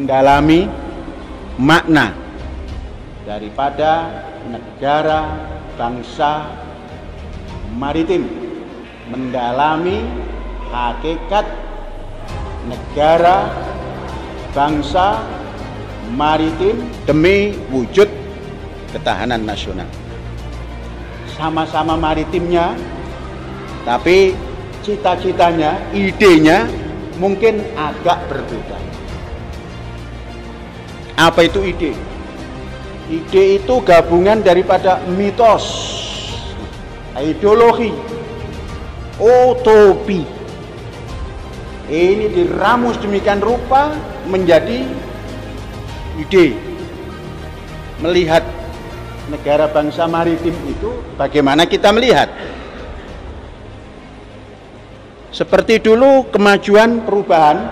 mendalami makna daripada negara bangsa maritim, mendalami hakikat negara bangsa maritim demi wujud ketahanan nasional. Sama-sama maritimnya, tapi cita-citanya, idenya mungkin agak berbeda. Apa itu ide? Ide itu gabungan daripada mitos, ideologi, utopi. Ini diramus demikian rupa menjadi ide. Melihat negara bangsa maritim itu bagaimana kita melihat? Seperti dulu kemajuan perubahan,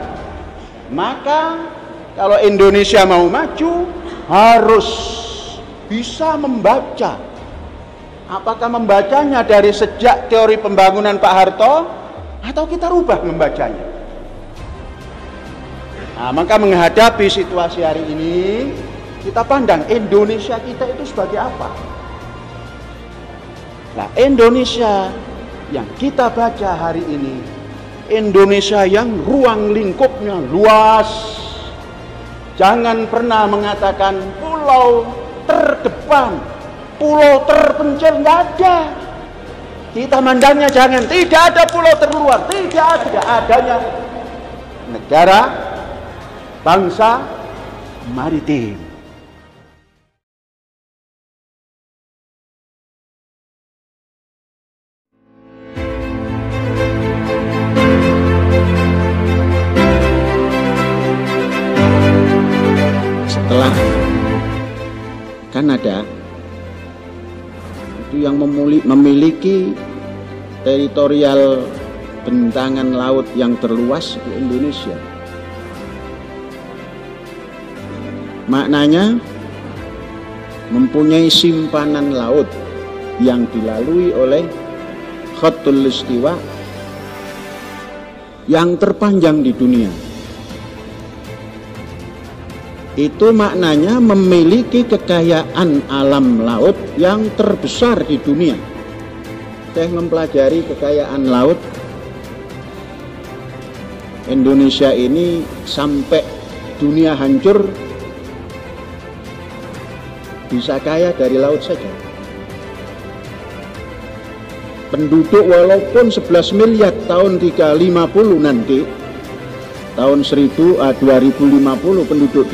maka kalau Indonesia mau maju harus bisa membaca. Apakah membacanya dari sejak teori pembangunan Pak Harto atau kita rubah membacanya? Nah, maka menghadapi situasi hari ini, kita pandang Indonesia kita itu sebagai apa? Nah, Indonesia yang kita baca hari ini, Indonesia yang ruang lingkupnya luas. Jangan pernah mengatakan pulau terdepan, pulau terpencil, nggak ada. Kita mandangnya jangan, tidak ada pulau terluar, tidak ada, adanya negara bangsa maritim. Setelah Kanada itu yang memiliki teritorial bentangan laut yang terluas di Indonesia. Maknanya mempunyai simpanan laut yang dilalui oleh Khatul Istiwa yang terpanjang di dunia. Itu maknanya memiliki kekayaan alam laut yang terbesar di dunia. Saya mempelajari kekayaan laut Indonesia ini sampai dunia hancur bisa kaya dari laut saja. Penduduk walaupun 11 miliar tahun 350 nanti, tahun 2050 penduduk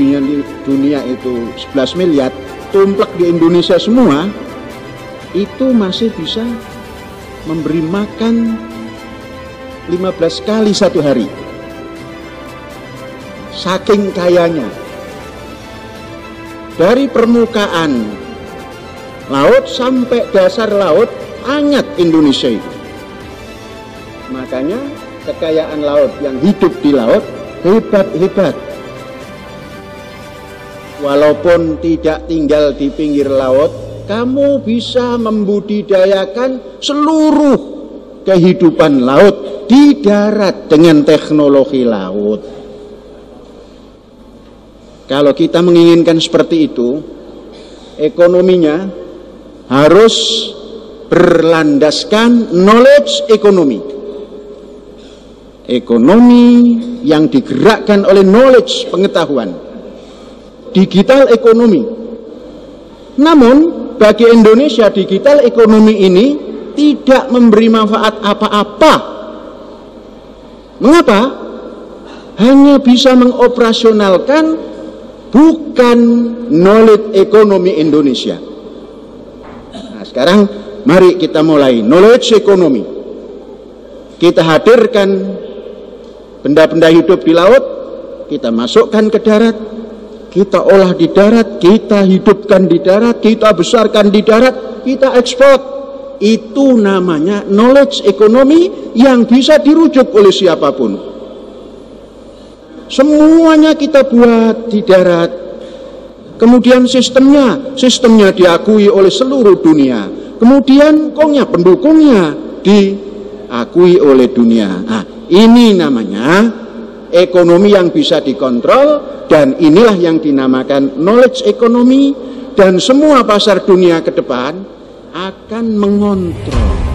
dunia itu 11 miliar, tumplek di Indonesia semua, itu masih bisa memberi makan 15 kali satu hari. Saking kayanya. Dari permukaan laut sampai dasar laut, hangat Indonesia itu. Makanya kekayaan laut yang hidup di laut hebat-hebat. Walaupun tidak tinggal di pinggir laut, kamu bisa membudidayakan seluruh kehidupan laut di darat dengan teknologi laut. Kalau kita menginginkan seperti itu, ekonominya harus berlandaskan knowledge ekonomi. Ekonomi yang digerakkan oleh knowledge, pengetahuan. Digital ekonomi. Namun, bagi Indonesia digital ekonomi ini tidak memberi manfaat apa-apa. Mengapa? Hanya bisa mengoperasionalkan bukan knowledge ekonomi Indonesia. Nah, sekarang mari kita mulai knowledge ekonomi. Kita hadirkan benda-benda hidup di laut, kita masukkan ke darat, kita olah di darat, kita hidupkan di darat, kita besarkan di darat, kita ekspor. Itu namanya knowledge ekonomi yang bisa dirujuk oleh siapapun. Semuanya kita buat di darat. Kemudian sistemnya diakui oleh seluruh dunia. Kemudian pendukungnya diakui oleh dunia. Nah, ini namanya ekonomi yang bisa dikontrol Dan inilah yang dinamakan knowledge economy, dan semua pasar dunia ke depan akan mengontrol